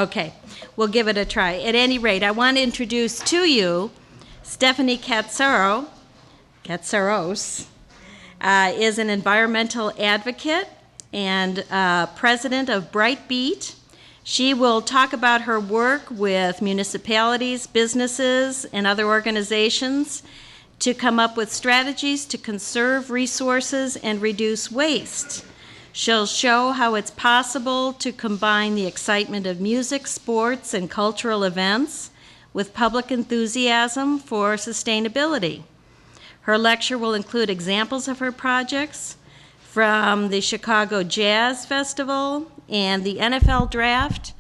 Okay, we'll give it a try. At any rate, I want to introduce to you Stephanie Katsaros, is an environmental advocate and president of Brightbeat. She will talk about her work with municipalities, businesses, and other organizations to come up with strategies to conserve resources and reduce waste. She'll show how it's possible to combine the excitement of music, sports, and cultural events with public enthusiasm for sustainability. Her lecture will include examples of her projects from the Chicago Jazz Festival and the NFL Draft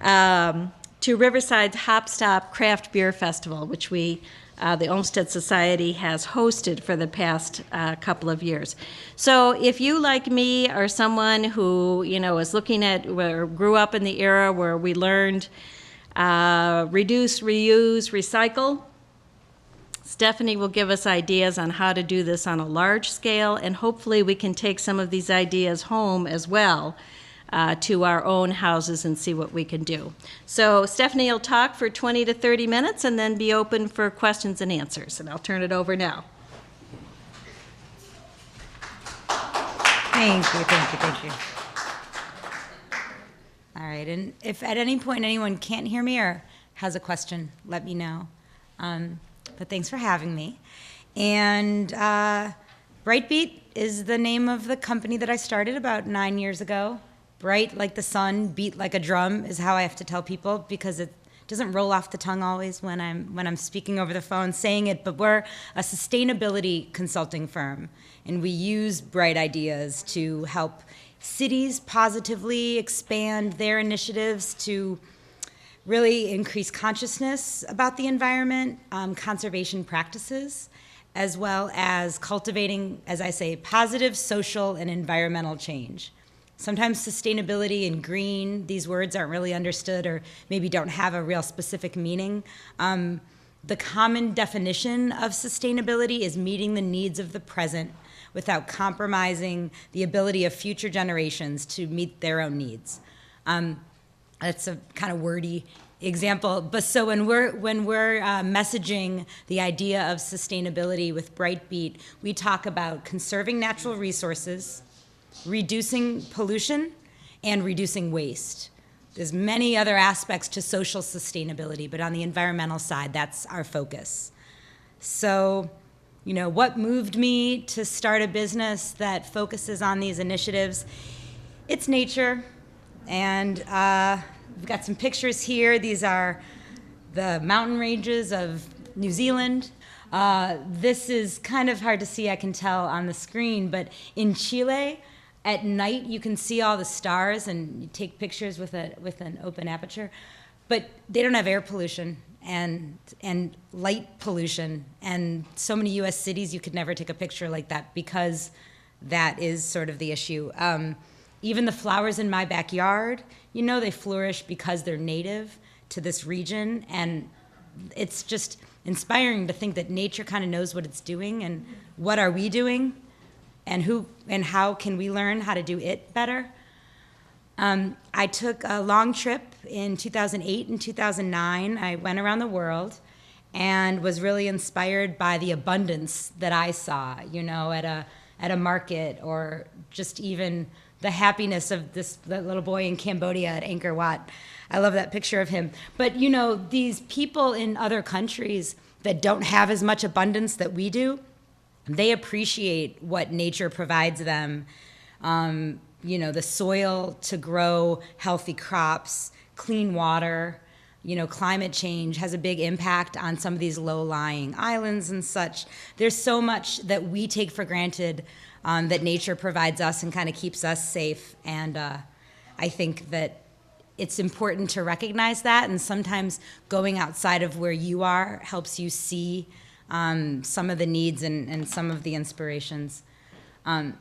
to Riverside's Hop Stop Craft Beer Festival, which the Olmsted Society has hosted for the past couple of years. So if you, like me, are someone who, is looking at, or grew up in the era where we learned reduce, reuse, recycle, Stephanie will give us ideas on how to do this on a large scale, and hopefully we can take some of these ideas home as well to our own houses and see what we can do. So Stephanie will talk for 20 to 30 minutes and then be open for questions and answers, and I'll turn it over now. Thank you. All right, and if at any point anyone can't hear me or has a question, let me know. But thanks for having me. And Brightbeat is the name of the company that I started about 9 years ago. Bright like the sun, beat like a drum is how I have to tell people, because it doesn't roll off the tongue always when I'm speaking over the phone saying it, but we're a sustainability consulting firm, and we use bright ideas to help cities positively expand their initiatives to really increase consciousness about the environment, conservation practices, as well as cultivating, as I say, positive social and environmental change. Sometimes sustainability and green, these words aren't really understood or maybe don't have a real specific meaning. The common definition of sustainability is meeting the needs of the present without compromising the ability of future generations to meet their own needs. That's a kind of wordy example, but so when we're messaging the idea of sustainability with Brightbeat, we talk about conserving natural resources, reducing pollution, and reducing waste. There's many other aspects to social sustainability, but on the environmental side, that's our focus. So, what moved me to start a business that focuses on these initiatives? It's nature, and we've got some pictures here. These are the mountain ranges of New Zealand. This is kind of hard to see, I can tell on the screen, but in Chile, at night you can see all the stars, and you take pictures with an open aperture, but they don't have air pollution and light pollution, and so many US cities you could never take a picture like that because that is sort of the issue. Even the flowers in my backyard, they flourish because they're native to this region, and it's just inspiring to think that nature kind of knows what it's doing, and what are we doing, and how can we learn how to do it better. I took a long trip in 2008 and 2009. I went around the world and was really inspired by the abundance that I saw, at a market, or just even the happiness of that little boy in Cambodia at Angkor Wat. I love that picture of him. But these people in other countries that don't have as much abundance that we do, they appreciate what nature provides them. The soil to grow healthy crops, clean water, climate change has a big impact on some of these low-lying islands and such. There's so much that we take for granted that nature provides us and kind of keeps us safe. And I think that it's important to recognize that, and sometimes going outside of where you are helps you see some of the needs and some of the inspirations.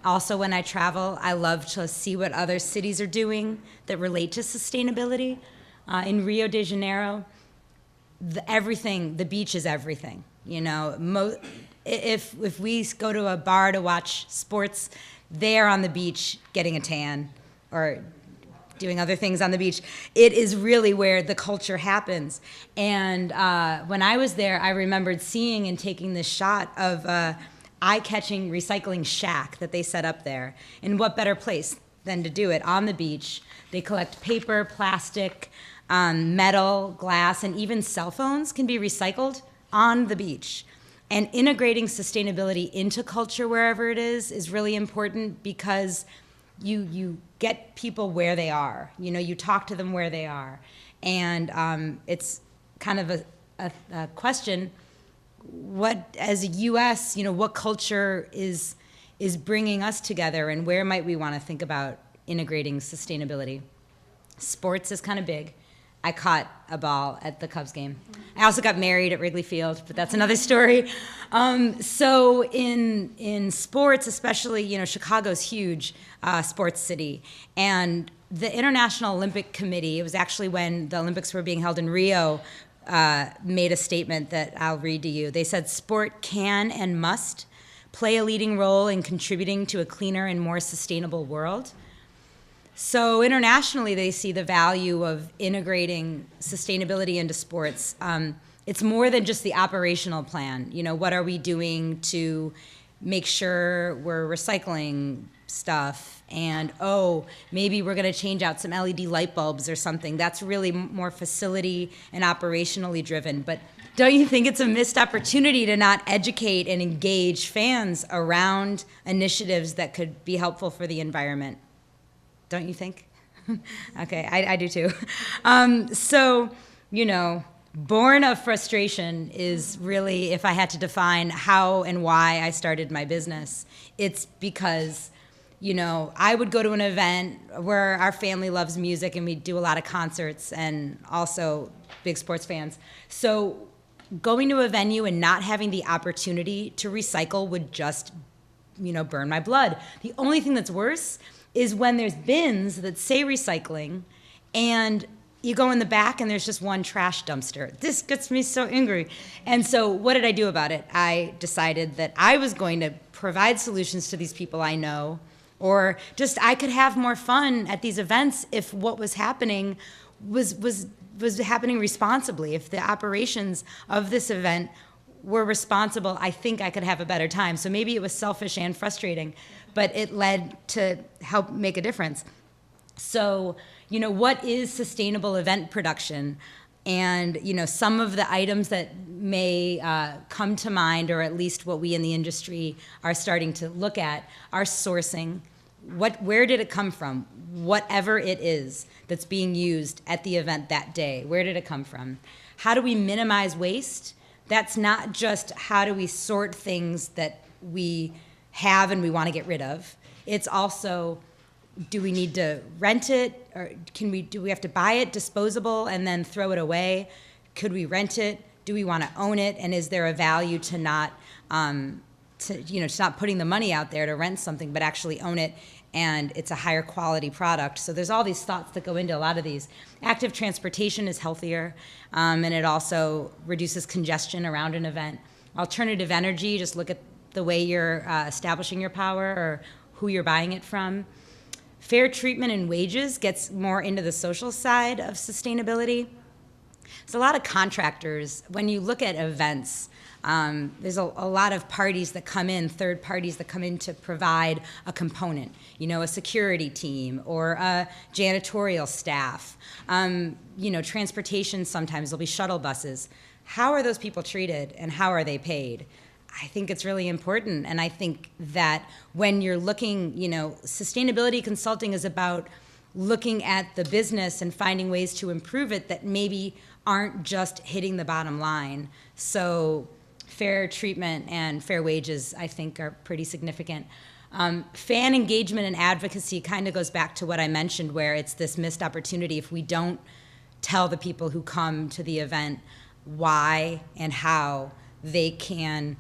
Also, when I travel, I love to see what other cities are doing that relate to sustainability. In Rio de Janeiro, the beach is everything. If we go to a bar to watch sports, they're on the beach getting a tan or doing other things on the beach. It is really where the culture happens. And when I was there, I remembered seeing and taking this shot of eye-catching recycling shack that they set up there. And what better place than to do it on the beach? They collect paper, plastic, metal, glass, and even cell phones can be recycled on the beach. And integrating sustainability into culture wherever it is really important, because you get people where they are. You know, you talk to them where they are. And it's kind of a question, what, as a U.S., you know, what culture is bringing us together, and where might we want to think about integrating sustainability? Sports is kind of big. I caught a ball at the Cubs game. I also got married at Wrigley Field, but that's another story. So in sports, especially, you know, Chicago's huge sports city. And the International Olympic Committee, it was actually when the Olympics were being held in Rio, made a statement that I'll read to you. They said, "Sport can and must play a leading role in contributing to a cleaner and more sustainable world." So internationally, they see the value of integrating sustainability into sports. It's more than just the operational plan. You know, what are we doing to make sure we're recycling stuff? And, oh, maybe we're going to change out some LED light bulbs or something. That's really more facility and operationally driven. But don't you think it's a missed opportunity to not educate and engage fans around initiatives that could be helpful for the environment? Don't you think? Okay, I do too. So, you know, born of frustration is really, if I had to define how and why I started my business, it's because, you know, I would go to an event where our family loves music and we do a lot of concerts, and also big sports fans. So going to a venue and not having the opportunity to recycle would just, you know, burn my blood. The only thing that's worse is when there's bins that say recycling, and you go in the back and there's just one trash dumpster. This gets me so angry. And so what did I do about it? I decided that I was going to provide solutions to these people I know, or just I could have more fun at these events if what was happening was happening responsibly. If the operations of this event were responsible, I think I could have a better time. So maybe it was selfish and frustrating, but it led to help make a difference. So, you know, what is sustainable event production? And, you know, some of the items that may come to mind, or at least what we in the industry are starting to look at, are sourcing. Where did it come from? Whatever it is that's being used at the event that day, where did it come from? How do we minimize waste? That's not just how do we sort things that we have and we want to get rid of. It's also, do we need to rent it, or do we have to buy it disposable and then throw it away? Could we rent it? Do we want to own it? And is there a value to not to not putting the money out there to rent something, but actually own it, and it's a higher quality product? So there's all these thoughts that go into a lot of these. Active transportation is healthier, and it also reduces congestion around an event. Alternative energy, just look at the way you're establishing your power or who you're buying it from. Fair treatment and wages gets more into the social side of sustainability. There's a lot of contractors. When you look at events, there's a lot of parties that come in, third parties that come in to provide a component, you know, a security team or a janitorial staff. You know, transportation, sometimes there'll be shuttle buses. How are those people treated and how are they paid? I think it's really important. And I think that when you're looking, you know, sustainability consulting is about looking at the business and finding ways to improve it that maybe aren't just hitting the bottom line. So fair treatment and fair wages, I think, are pretty significant. Fan engagement and advocacy kind of goes back to what I mentioned, where it's this missed opportunity. If we don't tell the people who come to the event why and how they can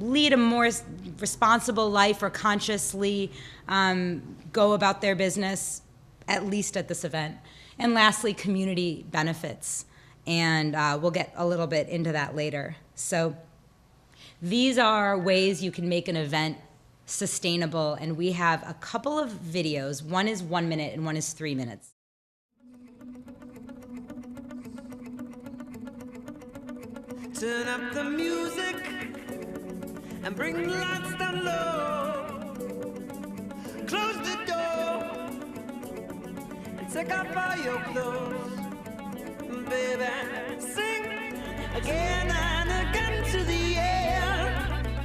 lead a more responsible life or consciously go about their business, at least at this event. And lastly, community benefits. And we'll get a little bit into that later. So these are ways you can make an event sustainable. And we have a couple of videos. One is 1 minute and one is 3 minutes. Turn up the music and bring the lights down low. Close the door and take off all your clothes. Baby, sing again and again to the air.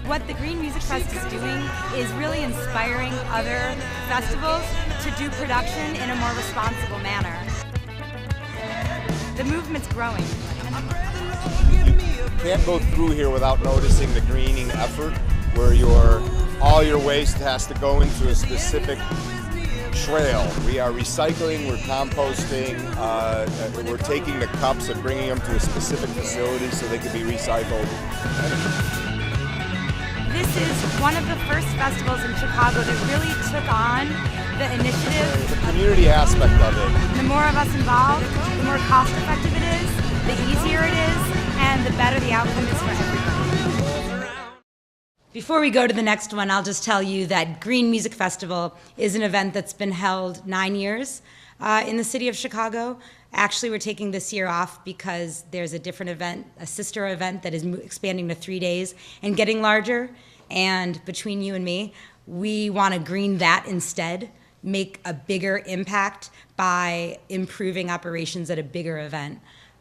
What the Green Music Fest is doing is really inspiring other festivals to do production in a more responsible manner. The movement's growing. You can't go through here without noticing the greening effort, where all your waste has to go into a specific trail. We are recycling, we're composting, we're taking the cups and bringing them to a specific facility so they can be recycled. This is one of the first festivals in Chicago that really took on the initiative. The community aspect of it. The more of us involved, the more cost effective it is, the easier it is, and the better the outcome is for everybody. Before we go to the next one, I'll just tell you that Green Music Festival is an event that's been held 9 years in the city of Chicago. Actually, we're taking this year off because there's a different event, a sister event that is expanding to 3 days and getting larger. And between you and me, we want to green that instead, make a bigger impact by improving operations at a bigger event.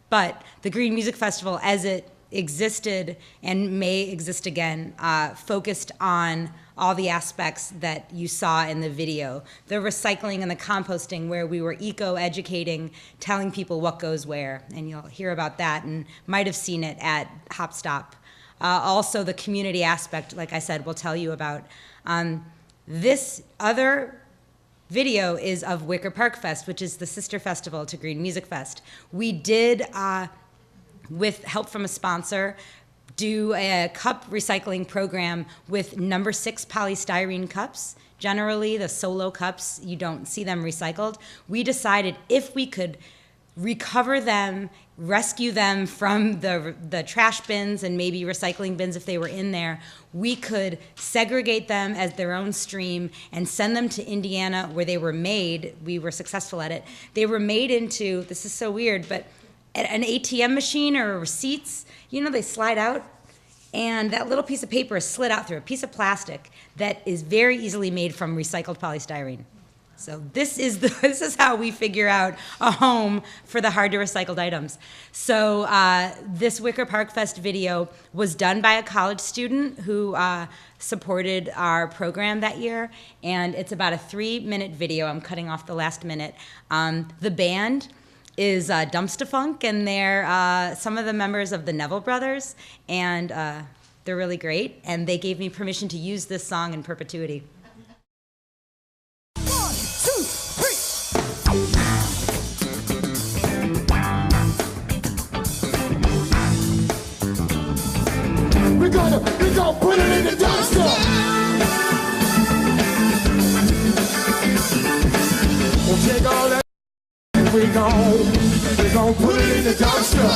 But the Green Music Festival, as it existed and may exist again, focused on all the aspects that you saw in the video. The recycling and the composting, where we were eco-educating, telling people what goes where, and you'll hear about that and might have seen it at Hop Stop. Also the community aspect, like I said, we'll tell you about. This other video is of Wicker Park Fest, which is the sister festival to Green Music Fest. We did, with help from a sponsor, do a cup recycling program with number 6 polystyrene cups. Generally, the solo cups, you don't see them recycled. We decided if we could recover them, rescue them from the trash bins and maybe recycling bins if they were in there, we could segregate them as their own stream and send them to Indiana where they were made. We were successful at it. They were made into, this is so weird, but an ATM machine or receipts, you know, they slide out, and that little piece of paper is slid out through a piece of plastic that is very easily made from recycled polystyrene. So this is how we figure out a home for the hard to recycled items. So this Wicker Park Fest video was done by a college student who supported our program that year, and it's about a 3-minute video. I'm cutting off the last minute. The band is Dumpster Funk, and they're some of the members of the Neville Brothers, and they're really great, and they gave me permission to use this song in perpetuity. 1, 2, 3. We gonna put it in the dumpster. We'll take all that. We gon' put it in the dumpster.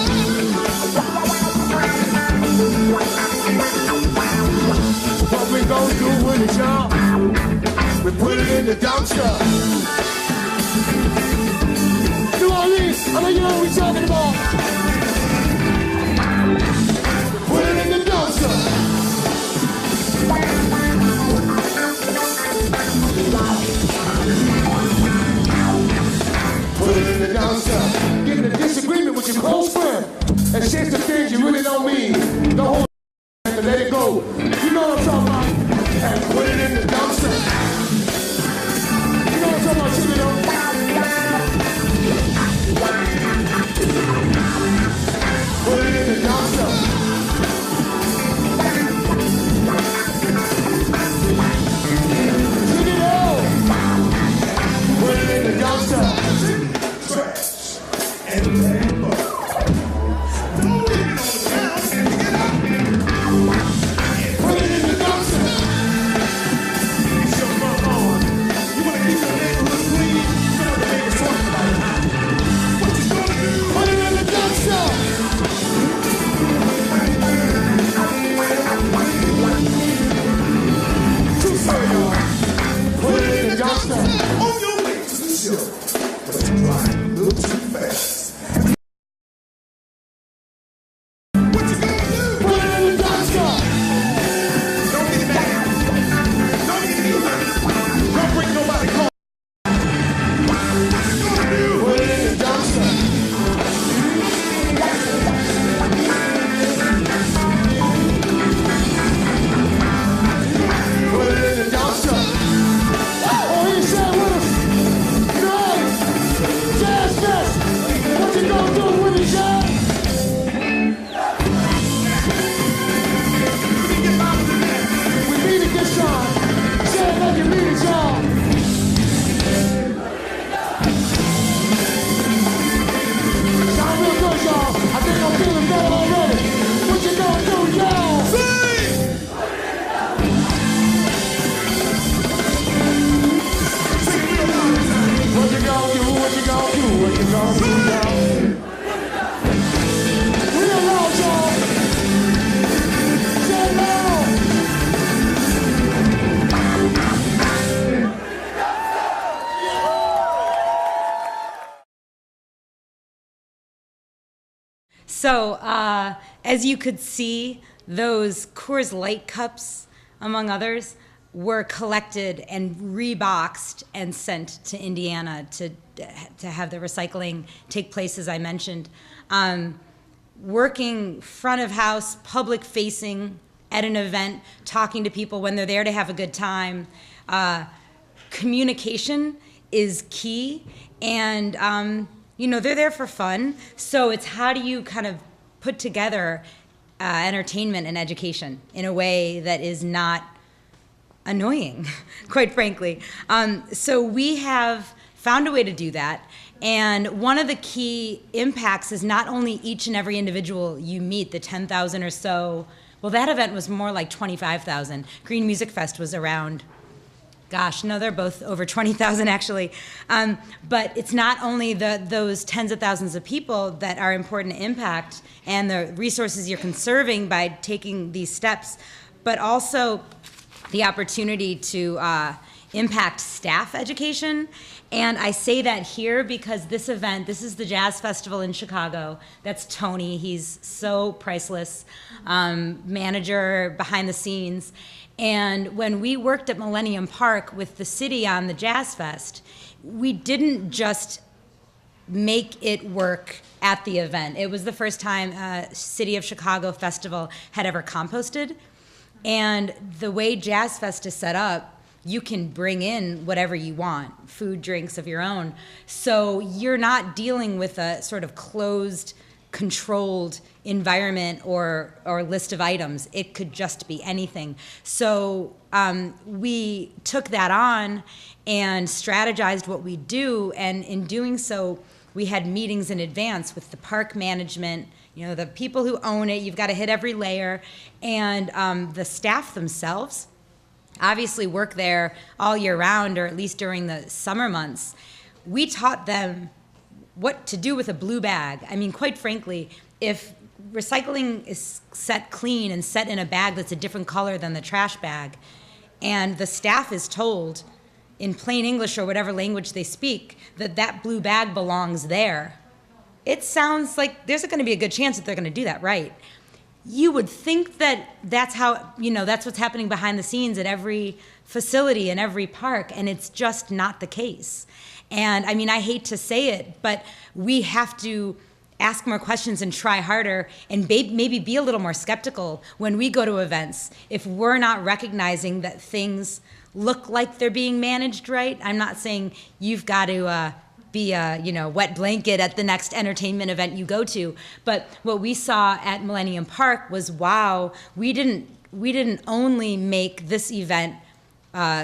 What we gon' do with it, y'all? We put it in the dumpster. New Orleans, I know you know what we talking about. Put it in the dumpster. Put it in the dumpster. Get in a disagreement with your close friend and say some things you really don't mean. Don't hold it and let it go. You know what I'm talking about? And put it in the dumpster. You know what I'm talking about, Jimmy, though? So as you could see, those Coors Light cups, among others, were collected and reboxed and sent to Indiana to have the recycling take place, as I mentioned. Working front of house, public facing at an event, talking to people when they're there to have a good time. Communication is key, and they're there for fun. So it's how do you kind of put together entertainment and education in a way that is not annoying, quite frankly. So we have found a way to do that. And one of the key impacts is not only each and every individual you meet, the 10,000 or so. Well, that event was more like 25,000. Green Music Fest was around, gosh, no, they're both over 20,000 actually. But it's not only those tens of thousands of people that are important to impact and the resources you're conserving by taking these steps, but also the opportunity to impact staff education. And I say that here because this event, this is the Jazz Festival in Chicago. That's Tony. He's so priceless, manager behind the scenes. And when we worked at Millennium Park with the city on the Jazz Fest, we didn't just make it work at the event. It was the first time City of Chicago Festival had ever composted. And the way Jazz Fest is set up, you can bring in whatever you want, food, drinks of your own. So you're not dealing with a sort of closed, controlled environment or list of items. It could just be anything. So we took that on and strategized what we do, and in doing so, we had meetings in advance with the park management, the people who own it. You've got to hit every layer, and the staff themselves obviously work there all year round, or at least during the summer months. We taught them what to do with a blue bag. I mean, quite frankly, if recycling is set clean and set in a bag that's a different color than the trash bag, and the staff is told in plain English or whatever language they speak that that blue bag belongs there, it sounds like there's going to be a good chance that they're going to do that right. You would think that that's how, that's what's happening behind the scenes at every facility and every park, and it's just not the case. And I mean, I hate to say it, but we have to ask more questions and try harder and maybe be a little more skeptical when we go to events if we're not recognizing that things look like they're being managed right. I'm not saying you've got to be a wet blanket at the next entertainment event you go to. But what we saw at Millennium Park was, wow, we didn't only make this event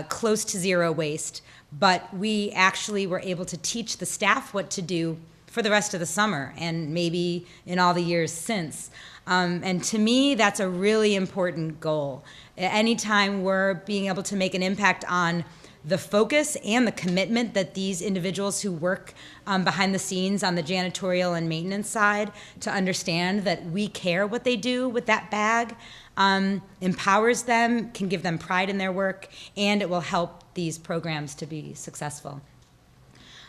close to zero waste, but we actually were able to teach the staff what to do for the rest of the summer and maybe in all the years since. And to me, that's a really important goal. Anytime we're being able to make an impact on the focus and the commitment that these individuals who work behind the scenes on the janitorial and maintenance side to understand that we care what they do with that bag, empowers them, can give them pride in their work, and it will help these programs to be successful.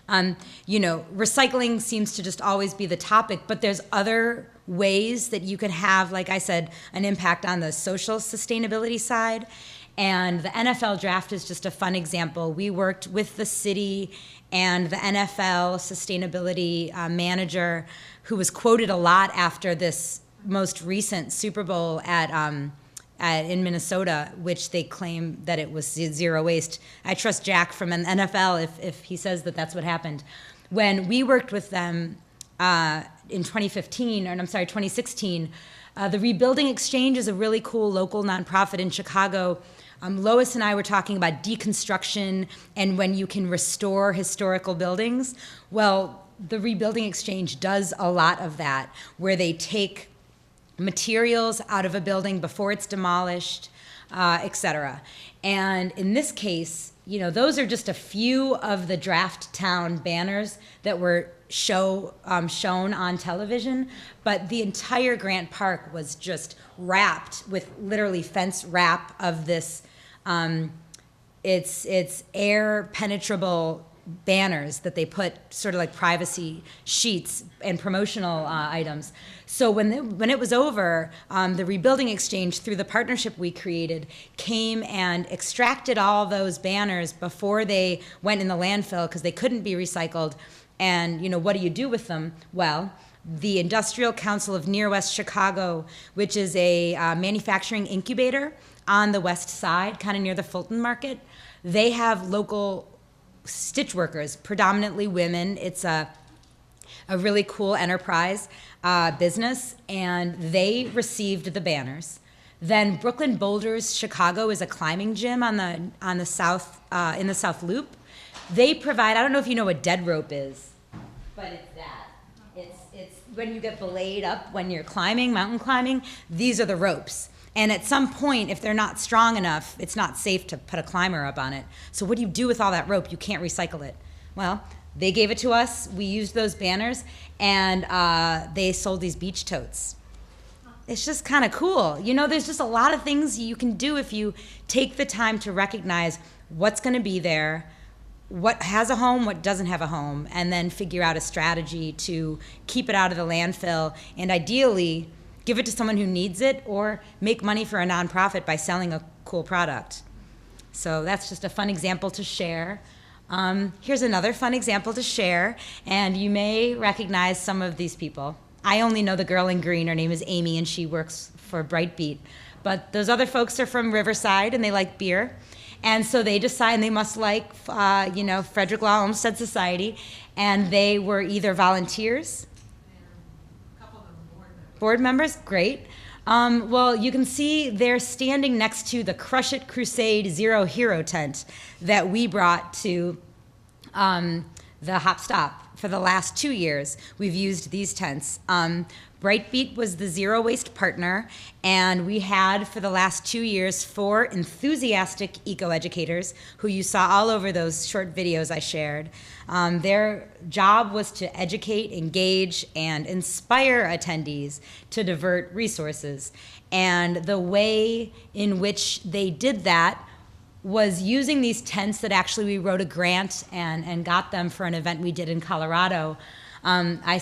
Recycling seems to just always be the topic, but there's other ways that you can have, like I said, an impact on the social sustainability side. And the NFL draft is just a fun example. We worked with the city and the NFL sustainability manager, who was quoted a lot after this most recent Super Bowl in Minnesota, which they claim that it was zero waste. I trust Jack from an NFL if he says that that's what happened. When we worked with them in 2016, the Rebuilding Exchange is a really cool local nonprofit in Chicago. Lois and I were talking about deconstruction and when you can restore historical buildings. Well, the Rebuilding Exchange does a lot of that, where they take materials out of a building before it's demolished, et cetera. And in this case, those are just a few of the Draft Town banners that were shown on television, but the entire Grant Park was just wrapped with literally fence wrap of this, it's air penetrable banners that they put, sort of like privacy sheets and promotional items. So when it was over, the Rebuilding Exchange, through the partnership we created, came and extracted all those banners before they went in the landfill because they couldn't be recycled. And, you know, what do you do with them? Well, the Industrial Council of Near West Chicago, which is a manufacturing incubator on the west side, kind of near the Fulton Market, they have local stitch workers, predominantly women. It's a really cool enterprise business, and they received the banners. Then Brooklyn Boulders Chicago is a climbing gym on the south in the South Loop. They provide, I don't know if you know what dead rope is, but it's that. It's when you get belayed up when you're climbing, mountain climbing, these are the ropes. And at some point, if they're not strong enough, it's not safe to put a climber up on it. So what do you do with all that rope? You can't recycle it. Well, they gave it to us. We used those banners, and they sold these beach totes. It's just kind of cool. You know, there's just a lot of things you can do if you take the time to recognize what's going to be there, what has a home, what doesn't have a home, and then figure out a strategy to keep it out of the landfill, and ideally give it to someone who needs it, or make money for a nonprofit by selling a cool product. So that's just a fun example to share. Here's another fun example to share, and you may recognize some of these people. I only know the girl in green. Her name is Amy, and she works for Brightbeat. But those other folks are from Riverside, and they like beer. And so they decide they must like, Frederick Law Olmsted Society, and they were either volunteers. Board members, great. Well, you can see they're standing next to the Crush It Crusade Zero Hero tent that we brought to the Hop Stop for the last 2 years. We've used these tents. Brightbeat was the zero waste partner, and we had for the last 2 years 4 enthusiastic eco-educators who you saw all over those short videos I shared. Their job was to educate, engage, and inspire attendees to divert resources. And the way in which they did that was using these tents that actually we wrote a grant and got them for an event we did in Colorado. I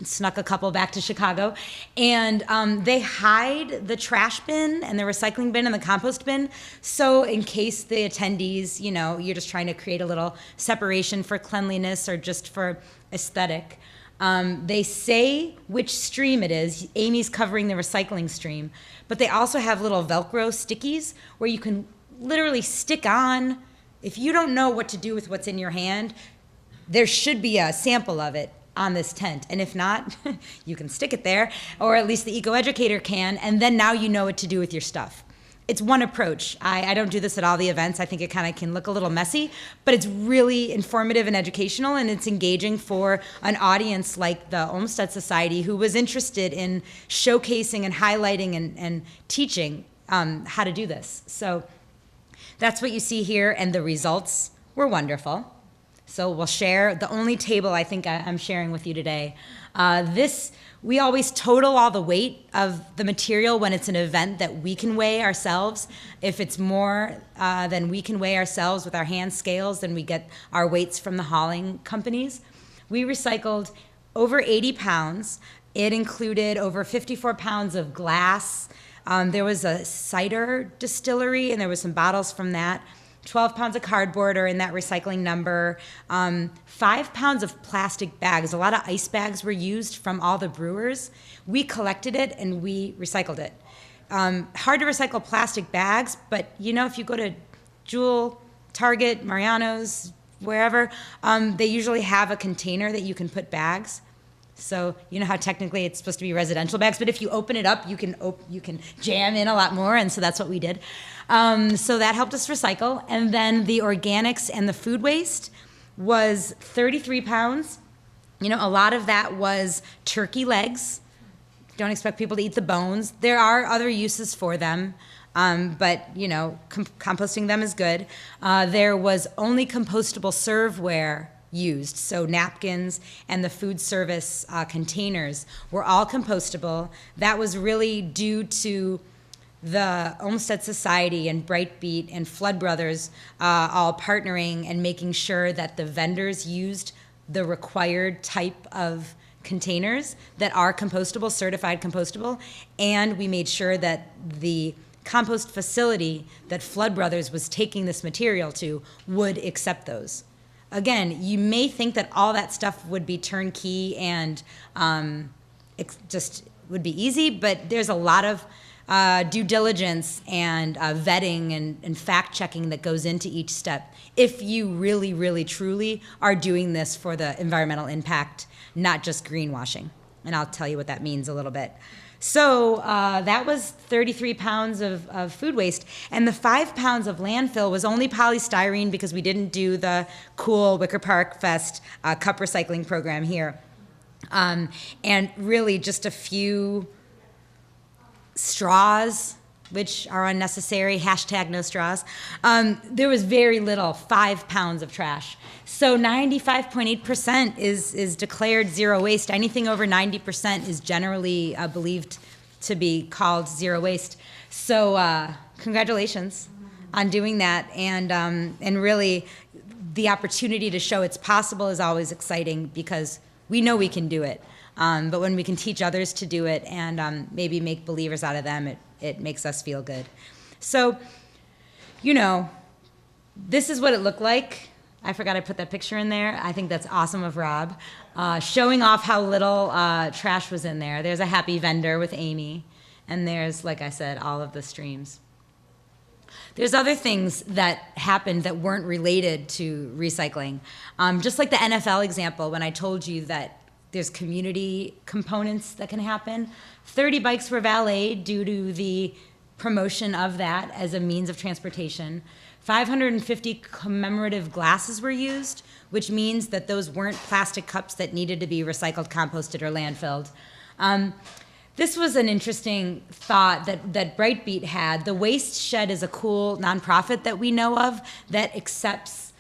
snuck a couple back to Chicago, and they hide the trash bin and the recycling bin and the compost bin, so in case the attendees, you're just trying to create a little separation for cleanliness or just for aesthetic. They say which stream it is. Amy's covering the recycling stream, but they also have little Velcro stickies where you can literally stick on. If you don't know what to do with what's in your hand, there should be a sample of it on this tent, and if not, you can stick it there, or at least the eco-educator can, and then now you know what to do with your stuff. It's one approach. I don't do this at all the events. I think it kind of can look a little messy, but it's really informative and educational, and it's engaging for an audience like the Olmsted Society, who was interested in showcasing and highlighting and teaching how to do this. So that's what you see here, and the results were wonderful. So we'll share the only table I think I'm sharing with you today. We always total all the weight of the material when it's an event that we can weigh ourselves. If it's more than we can weigh ourselves with our hand scales, then we get our weights from the hauling companies. We recycled over 80 pounds. It included over 54 pounds of glass. There was a cider distillery, and there was some bottles from that. 12 pounds of cardboard are in that recycling number. 5 pounds of plastic bags. A lot of ice bags were used from all the brewers. We collected it and we recycled it. Hard to recycle plastic bags, but if you go to Jewel, Target, Mariano's, wherever, they usually have a container that you can put bags. So you know how technically it's supposed to be residential bags, but if you open it up, you can jam in a lot more, and so that's what we did. So that helped us recycle. And then the organics and the food waste was 33 pounds. A lot of that was turkey legs. Don't expect people to eat the bones. There are other uses for them, but composting them is good. There was only compostable serveware used, so napkins and the food service containers were all compostable. That was really due to the Olmsted Society and Brightbeat and Flood Brothers all partnering and making sure that the vendors used the required type of containers that are compostable, certified compostable, and we made sure that the compost facility that Flood Brothers was taking this material to would accept those. Again, you may think that all that stuff would be turnkey and just would be easy, but there's a lot of due diligence and vetting and fact-checking that goes into each step if you really, really, truly are doing this for the environmental impact, not just greenwashing. And I'll tell you what that means a little bit. So that was 33 pounds of food waste. And the 5 pounds of landfill was only polystyrene because we didn't do the cool Wicker Park Fest cup recycling program here. And really just a few straws, which are unnecessary, hashtag no straws. There was very little, 5 pounds of trash. So 95.8% is declared zero waste. Anything over 90% is generally believed to be called zero waste. So congratulations on doing that. And really, the opportunity to show it's possible is always exciting because we know we can do it. But when we can teach others to do it and maybe make believers out of them, it makes us feel good. So, you know, this is what it looked like. I forgot I put that picture in there. I think that's awesome of Rob. Showing off how little trash was in there. There's a happy vendor with Amy. And there's, like I said, all of the streams. There's other things that happened that weren't related to recycling. Just like the NFL example, when I told you that there's community components that can happen. 30 bikes were valeted due to the promotion of that as a means of transportation. 550 commemorative glasses were used, which means that those weren't plastic cups that needed to be recycled, composted, or landfilled. This was an interesting thought that Brightbeat had. The Waste Shed is a cool nonprofit that we know of that accepts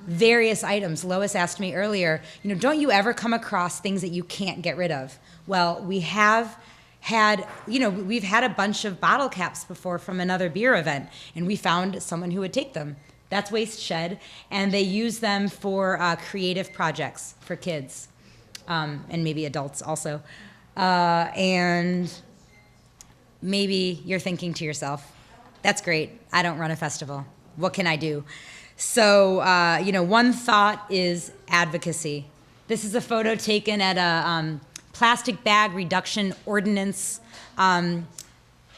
various items. Lois asked me earlier, you know, don't you ever come across things that you can't get rid of? Well, we have had, you know, we've had a bunch of bottle caps before from another beer event, and we found someone who would take them. That's Waste Shed, and they use them for creative projects for kids, and maybe adults also. And maybe you're thinking to yourself, that's great, I don't run a festival. What can I do? So, you know, one thought is advocacy. This is a photo taken at a plastic bag reduction ordinance, I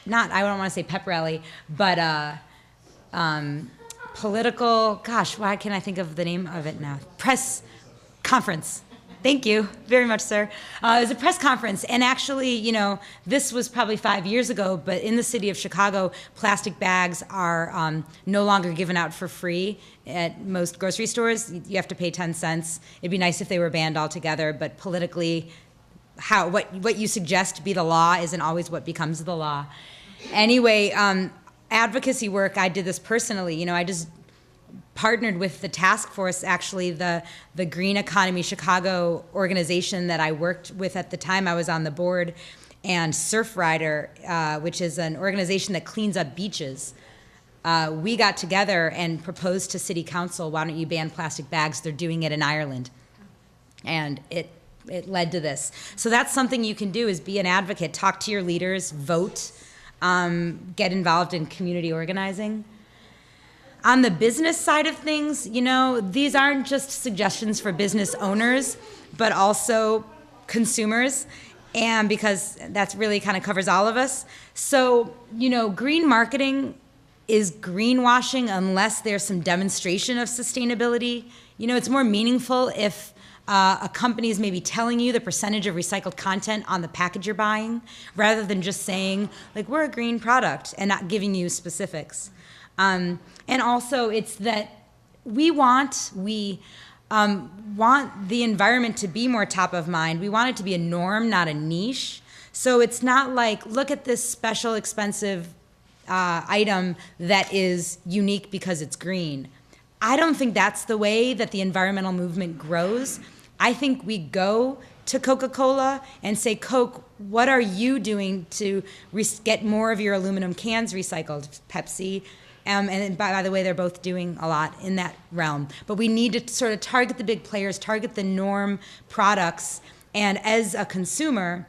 don't want to say pep rally, but political, gosh, why can't I think of the name of it now? Press conference. Thank you very much, sir. It was a press conference, and actually, you know, this was probably 5 years ago, but in the city of Chicago, plastic bags are no longer given out for free at most grocery stores. You have to pay 10 cents. It'd be nice if they were banned altogether, but politically, what you suggest be the law isn't always what becomes the law. Anyway, advocacy work, I did this personally. You know, I just partnered with the task force, actually, the Green Economy Chicago organization that I worked with at the time. I was on the board, and Surf Rider, which is an organization that cleans up beaches. We got together and proposed to city council, why don't you ban plastic bags? They're doing it in Ireland. And it led to this. So that's something you can do, is be an advocate, talk to your leaders, vote, get involved in community organizing. On the business side of things, you know, these aren't just suggestions for business owners, but also consumers, and because that's really kind of covers all of us. So, you know, green marketing is greenwashing unless there's some demonstration of sustainability. You know, it's more meaningful if a company is maybe telling you the percentage of recycled content on the package you're buying, rather than just saying, like, we're a green product, and not giving you specifics. And also, it's that we want the environment to be more top of mind. We want it to be a norm, not a niche. So it's not like, look at this special, expensive item that is unique because it's green. I don't think that's the way that the environmental movement grows. I think we go to Coca-Cola and say, Coke, what are you doing to get more of your aluminum cans recycled? Pepsi, and by the way, they're both doing a lot in that realm. But we need to sort of target the big players, target the norm products. And as a consumer,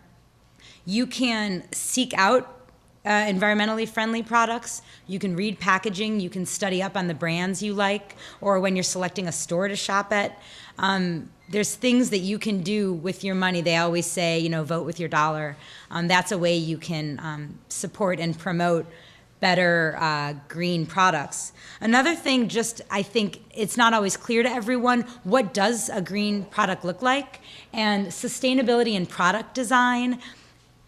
you can seek out environmentally friendly products. You can read packaging. You can study up on the brands you like, or when you're selecting a store to shop at. There's things that you can do with your money. They always say, you know, vote with your dollar. That's a way you can support and promote better green products. Another thing, just I think it's not always clear to everyone, what does a green product look like? And sustainability in product design,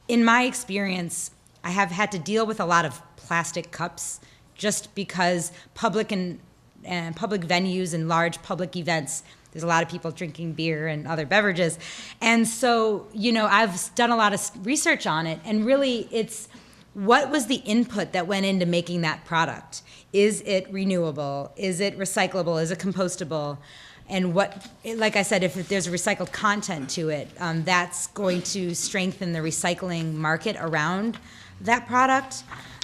in my experience, I have had to deal with a lot of plastic cups just because public venues and large public events, there's a lot of people drinking beer and other beverages. And so, you know, I've done a lot of research on it, and really it's what was the input that went into making that product? Is it renewable? Is it recyclable? Is it compostable? And what, like I said, if there's recycled content to it, that's going to strengthen the recycling market around that product.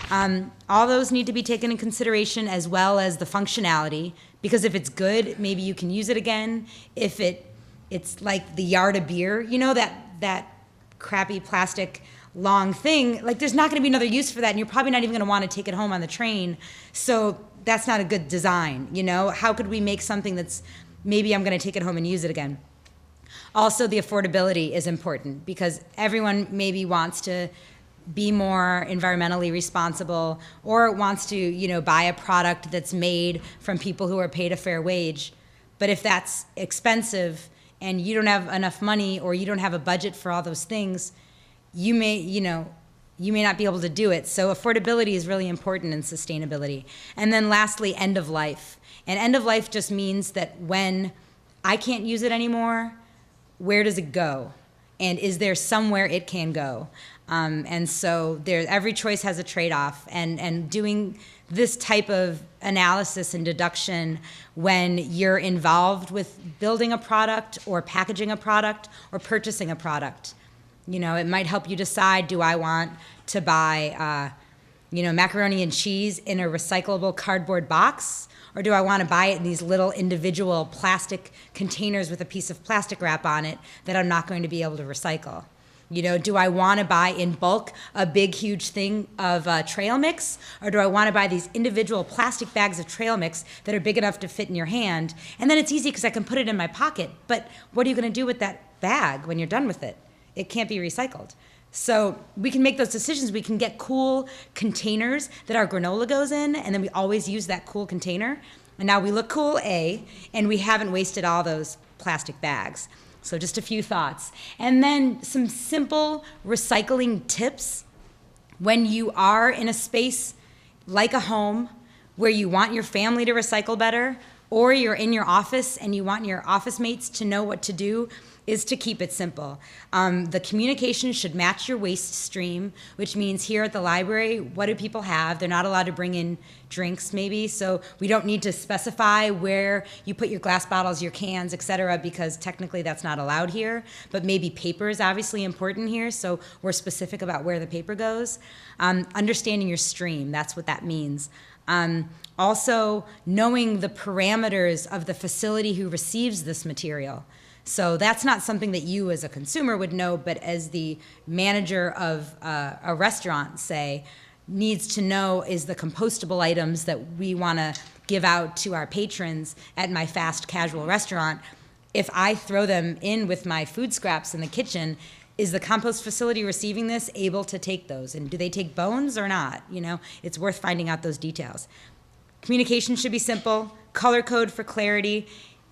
All those need to be taken in consideration, as well as the functionality, because if it's good, maybe you can use it again. If it's like the yard of beer, you know, that crappy plastic long thing, like there's not going to be another use for that, and you're probably not even going to want to take it home on the train. So that's not a good design, you know? How could we make something that's maybe I'm going to take it home and use it again? Also, the affordability is important, because everyone maybe wants to be more environmentally responsible, or wants to, you know, buy a product that's made from people who are paid a fair wage. But if that's expensive and you don't have enough money, or you don't have a budget for all those things, you may not be able to do it. So affordability is really important in sustainability. And then lastly, end of life. And end of life just means that when I can't use it anymore, where does it go? And is there somewhere it can go? And so every choice has a trade-off, and doing this type of analysis and deduction when you're involved with building a product or packaging a product or purchasing a product. You know, it might help you decide, do I want to buy, macaroni and cheese in a recyclable cardboard box? Or do I want to buy it in these little individual plastic containers with a piece of plastic wrap on it that I'm not going to be able to recycle? You know, do I want to buy in bulk a big, huge thing of trail mix? Or do I want to buy these individual plastic bags of trail mix that are big enough to fit in your hand? And then it's easy because I can put it in my pocket. But what are you going to do with that bag when you're done with it? It can't be recycled. So we can make those decisions. We can get cool containers that our granola goes in, and then we always use that cool container. And now we look cool, and we haven't wasted all those plastic bags. So just a few thoughts. And then some simple recycling tips. When you are in a space like a home where you want your family to recycle better, or you're in your office and you want your office mates to know what to do, is to keep it simple. The communication should match your waste stream, which means here at the library, what do people have? They're not allowed to bring in drinks, maybe, so we don't need to specify where you put your glass bottles, your cans, et cetera, because technically that's not allowed here. But maybe paper is obviously important here, so we're specific about where the paper goes. Understanding your stream, that's what that means. Also, knowing the parameters of the facility who receives this material. So that's not something that you as a consumer would know, but as the manager of a restaurant, say, needs to know, is the compostable items that we want to give out to our patrons at my fast casual restaurant, if I throw them in with my food scraps in the kitchen, is the compost facility receiving this able to take those? And do they take bones or not? You know, it's worth finding out those details. Communication should be simple, color code for clarity,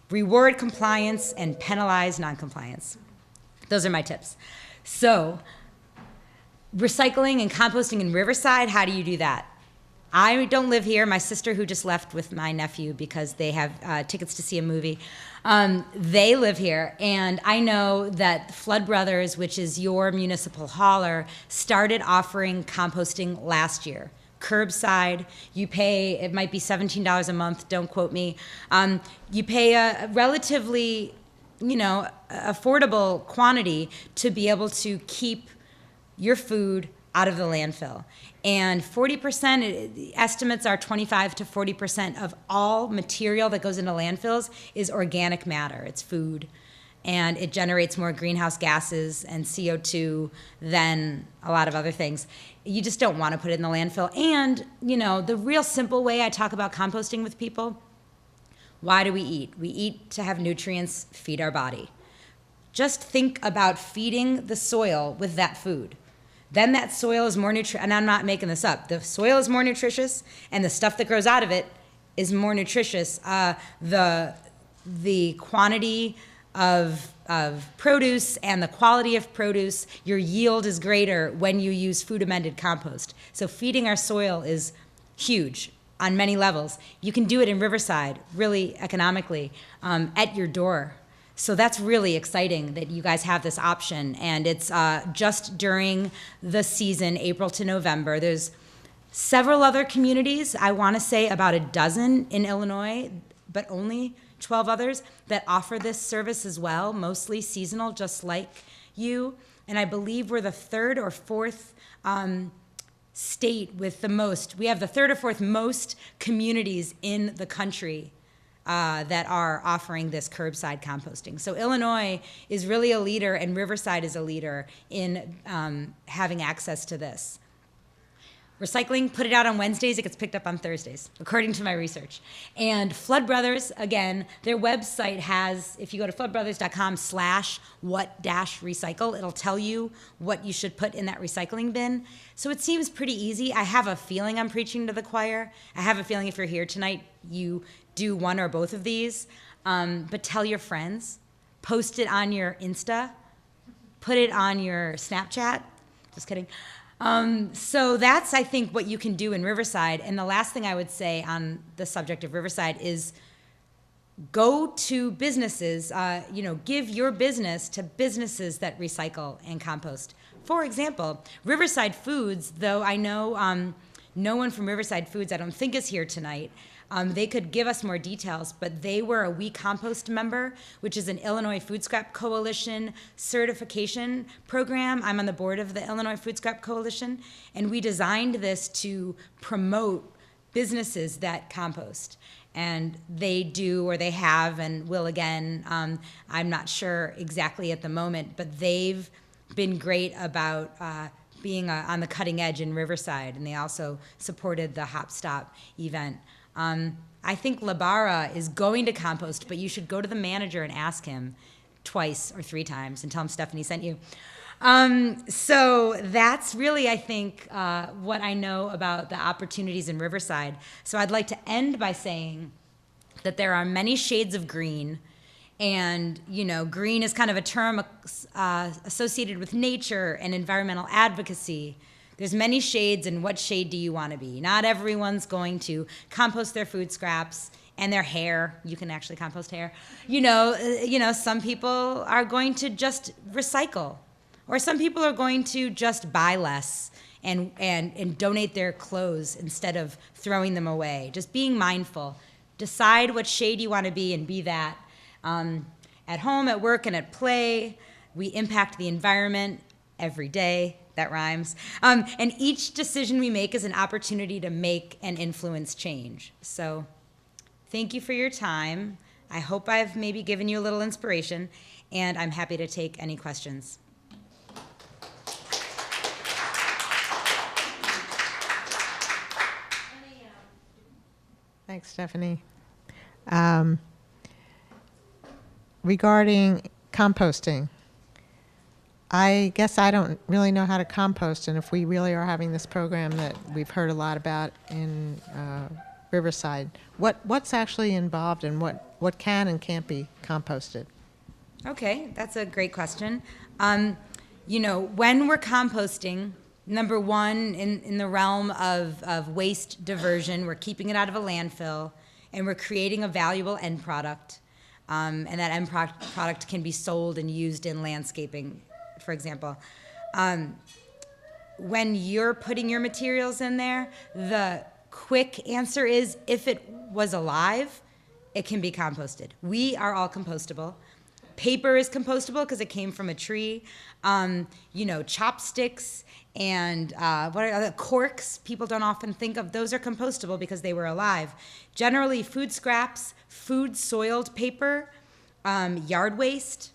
reward compliance, and penalize noncompliance. Those are my tips. So, recycling and composting in Riverside, how do you do that? I don't live here. My sister, who just left with my nephew because they have tickets to see a movie, they live here. And I know that Flood Brothers, which is your municipal hauler, started offering composting last year. Curbside, you pay, it might be $17 a month, don't quote me. You pay a relatively affordable quantity to be able to keep your food out of the landfill. And 40%, estimates are 25 to 40% of all material that goes into landfills is organic matter. It's food. And it generates more greenhouse gases and CO2 than a lot of other things. You just don't want to put it in the landfill. And, the real simple way I talk about composting with people, why do we eat? We eat to have nutrients feed our body. Just think about feeding the soil with that food. Then that soil is more nutritious, and I'm not making this up. The soil is more nutritious, and the stuff that grows out of it is more nutritious. The quantity of produce and the quality of produce, your yield is greater when you use food-amended compost. So feeding our soil is huge on many levels. You can do it in Riverside, really economically, at your door. So that's really exciting that you guys have this option. And it's just during the season, April to November. There's several other communities, I want to say about a dozen in Illinois, but only 12 others that offer this service as well, mostly seasonal, just like you. And I believe we're the third or fourth state with the most. We have the third or fourth most communities in the country that are offering this curbside composting. So Illinois is really a leader, and Riverside is a leader in having access to this. Recycling, put it out on Wednesdays, it gets picked up on Thursdays, according to my research. And Flood Brothers, again, their website has, if you go to floodbrothers.com/what-recycle, it'll tell you what you should put in that recycling bin. So it seems pretty easy. I have a feeling I'm preaching to the choir. I have a feeling if you're here tonight, you do one or both of these. But tell your friends, post it on your Insta, put it on your Snapchat. Just kidding. So that's, I think, what you can do in Riverside. And the last thing I would say on the subject of Riverside is go to businesses, give your business to businesses that recycle and compost. For example, Riverside Foods, though I know no one from Riverside Foods I don't think is here tonight, they could give us more details, but they were a We Compost member, which is an Illinois Food Scrap Coalition certification program. I'm on the board of the Illinois Food Scrap Coalition, and we designed this to promote businesses that compost. And they do, or they have, and will again. I'm not sure exactly at the moment, but they've been great about being on the cutting edge in Riverside, and they also supported the Hop Stop event. I think Labara is going to compost, but you should go to the manager and ask him twice or 3 times and tell him Stephanie sent you. So that's really, I think, what I know about the opportunities in Riverside. So I'd like to end by saying that there are many shades of green. And, green is kind of a term associated with nature and environmental advocacy. There's many shades, and what shade do you want to be? Not everyone's going to compost their food scraps and their hair. You can actually compost hair. Some people are going to just recycle, or some people are going to just buy less and donate their clothes instead of throwing them away. Just being mindful. Decide what shade you want to be and be that. At home, at work, and at play, we impact the environment every day. That rhymes. And each decision we make is an opportunity to make and influence change. So thank you for your time. I hope I've maybe given you a little inspiration, and I'm happy to take any questions. Thanks, Stephanie. Regarding composting, I guess I don't really know how to compost, and if we really are having this program that we've heard a lot about in Riverside, what's actually involved and what can and can't be composted? Okay, that's a great question. When we're composting, number one, in the realm of waste diversion, we're keeping it out of a landfill, and we're creating a valuable end product, and that end product can be sold and used in landscaping, for example. When you're putting your materials in there, the quick answer is if it was alive, it can be composted. We are all compostable. paper is compostable because it came from a tree. Chopsticks and what are other corks? People don't often think of. Those are compostable because they were alive. Generally, food scraps, food soiled paper, yard waste,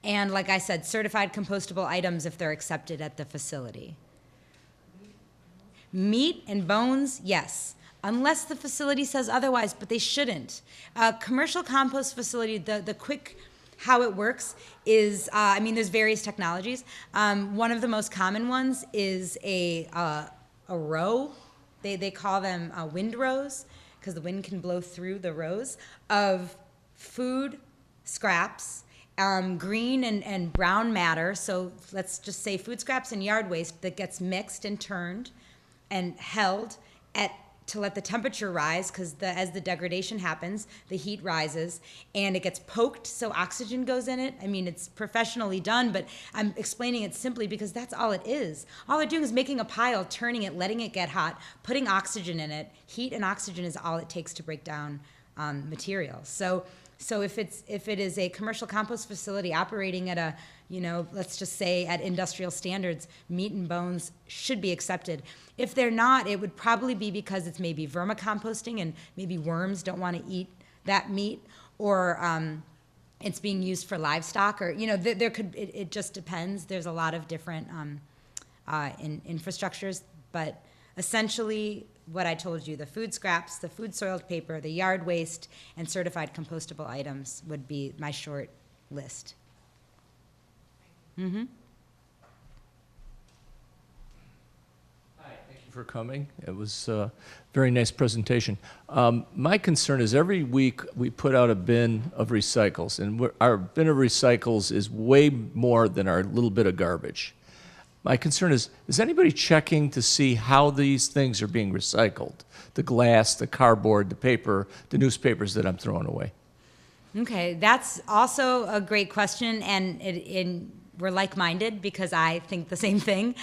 and like I said, certified compostable items if they're accepted at the facility. Meat and bones, yes, unless the facility says otherwise, but they shouldn't. Commercial compost facility, the quick how it works is, there's various technologies. One of the most common ones is a row. They call them windrows because the wind can blow through the rows of food scraps, green and brown matter. So let's just say food scraps and yard waste that gets mixed and turned and held to let the temperature rise, because as the degradation happens, the heat rises, and it gets poked so oxygen goes in it. It's professionally done, but I'm explaining it simply because that's all it is. All they're doing is making a pile, turning it, letting it get hot, putting oxygen in it. Heat and oxygen is all it takes to break down material. So if it is a commercial compost facility operating at let's just say at industrial standards, meat and bones should be accepted. If they're not, it would probably be because it's maybe vermicomposting and maybe worms don't want to eat that meat, or it's being used for livestock, or it just depends. There's a lot of different infrastructures, but essentially what I told you, the food scraps, the food soiled paper, the yard waste, and certified compostable items would be my short list. Mm-hmm. Hi, thank you for coming. It was a very nice presentation. My concern is every week we put out a bin of recycles, and our bin of recycles is way more than our little bit of garbage. My concern is anybody checking to see how these things are being recycled? The glass, the cardboard, the paper, the newspapers that I'm throwing away. Okay, that's also a great question, and we're like-minded because I think the same thing.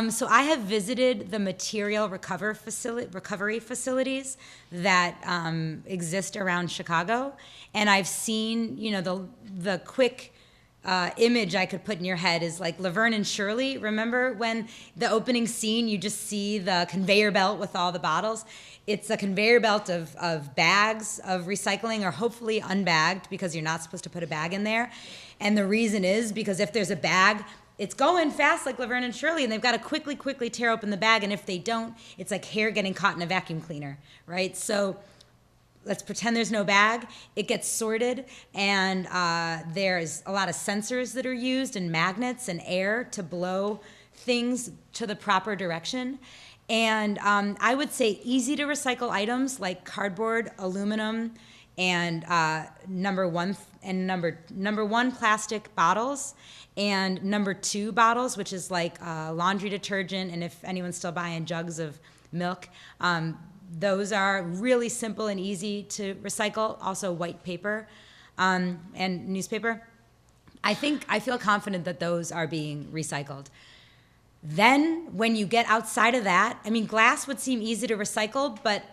So I have visited the material recovery facilities that exist around Chicago, and I've seen, the quick image I could put in your head is like Laverne and Shirley. Remember when the opening scene, you just see the conveyor belt with all the bottles? It's a conveyor belt of bags of recycling, or hopefully unbagged, because you're not supposed to put a bag in there. And the reason is because if there's a bag, it's going fast like Laverne and Shirley, and they've got to quickly tear open the bag. And if they don't, it's like hair getting caught in a vacuum cleaner, right? So let's pretend there's no bag. It gets sorted, and there's a lot of sensors that are used, and magnets and air to blow things to the proper direction. And I would say easy to recycle items like cardboard, aluminum, and number one plastic bottles, and number 2 bottles, which is like laundry detergent, and if anyone's still buying jugs of milk, those are really simple and easy to recycle. Also white paper and newspaper. I feel confident that those are being recycled. Then when you get outside of that, glass would seem easy to recycle, but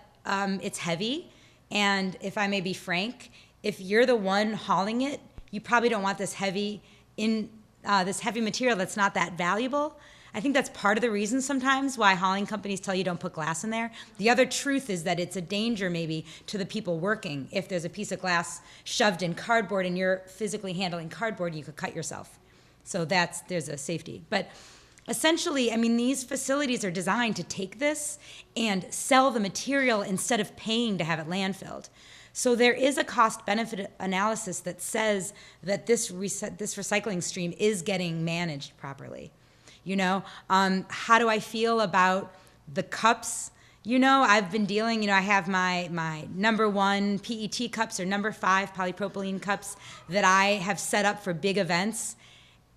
it's heavy. And if I may be frank, if you're the one hauling it, you probably don't want this heavy material that's not that valuable. I think that's part of the reason sometimes why hauling companies tell you don't put glass in there. The other truth is that it's a danger maybe to the people working. If there's a piece of glass shoved in cardboard and you're physically handling cardboard, you could cut yourself. So there's a safety. But essentially, these facilities are designed to take this and sell the material instead of paying to have it landfilled. So there is a cost-benefit analysis that says that this recycling stream is getting managed properly. How do I feel about the cups? I've been dealing, I have my number 1 PET cups or number 5 polypropylene cups that I have set up for big events.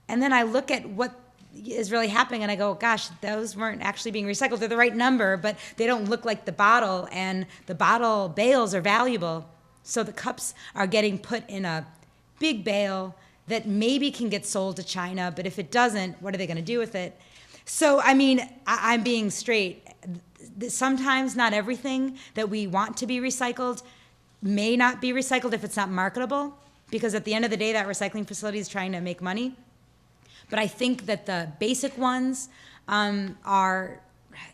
And then I look at what is really happening and I go, gosh, those weren't actually being recycled. They're the right number, but they don't look like the bottle, and the bottle bales are valuable. So the cups are getting put in a big bale that maybe can get sold to China, but if it doesn't, what are they going to do with it? So, I'm being straight. Sometimes not everything that we want to be recycled may not be recycled if it's not marketable. because at the end of the day, that recycling facility is trying to make money. But I think that the basic ones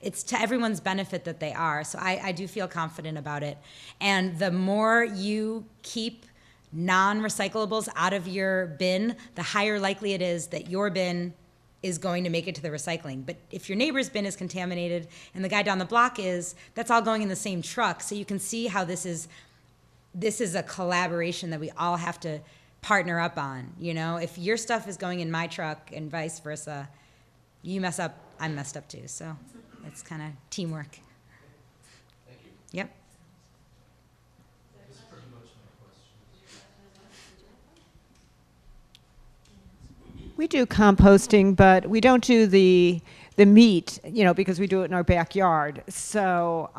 it's to everyone's benefit that they are. So I do feel confident about it. And the more you keep non-recyclables out of your bin, the higher likely it is that your bin is going to make it to the recycling. But if your neighbor's bin is contaminated and the guy down the block is, that's all going in the same truck. So you can see how this is a collaboration that we all have to partner up on. You know, if your stuff is going in my truck and vice versa, you mess up, I'm messed up too. So it's kind of teamwork. Thank you. Yep. That's pretty much my question. We do composting, but we don't do the meat, because we do it in our backyard. So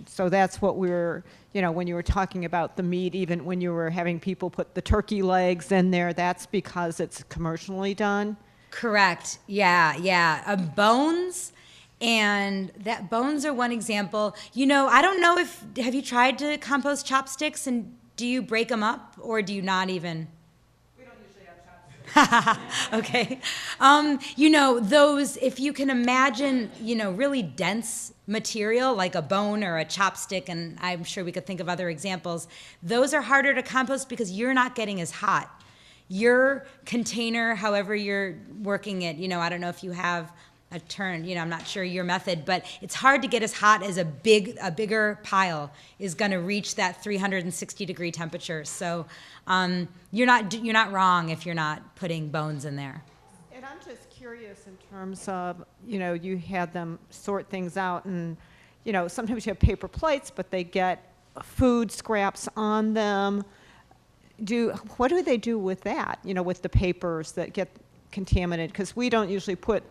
so that's what we're, when you were talking about the meat, even when you were having people put the turkey legs in there, that's because it's commercially done. Correct. Yeah. Bones. And bones are one example. I don't know have you tried to compost chopsticks, and do you break them up or do you not even? We don't usually have chopsticks. Okay. Those, if you can imagine, really dense material like a bone or a chopstick, and I'm sure we could think of other examples, those are harder to compost because you're not getting as hot. Your container, however you're working it, I don't know if you have a turn, I'm not sure your method, but it's hard to get as hot as a bigger pile is going to reach that 360-degree temperature. So you're not wrong if you're not putting bones in there. And I'm just curious in terms of, you had them sort things out, and sometimes you have paper plates, but they get food scraps on them. What do they do with that? With the papers that get contaminated? Because we don't usually put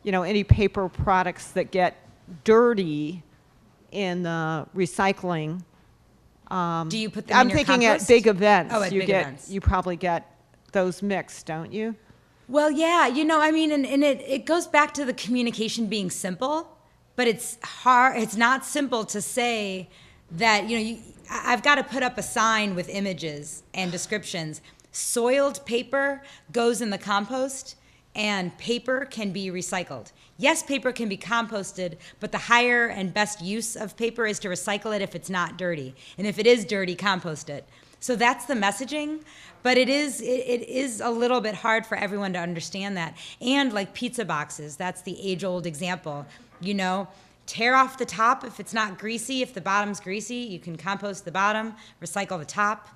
any paper products that get dirty in the recycling. Do you put them in your thinking compost? at big events. Oh, at big events. You probably get those mixed, don't you? Well, yeah, and it goes back to the communication being simple, but it's hard. It's not simple to say that, I've got to put up a sign with images and descriptions. Soiled paper goes in the compost, and paper can be recycled. Yes, paper can be composted, but the higher and best use of paper is to recycle it if it's not dirty. And if it is dirty, compost it. So that's the messaging, but it is a little bit hard for everyone to understand that. And like pizza boxes, that's the age-old example. Tear off the top if it's not greasy. If the bottom's greasy, you can compost the bottom, recycle the top.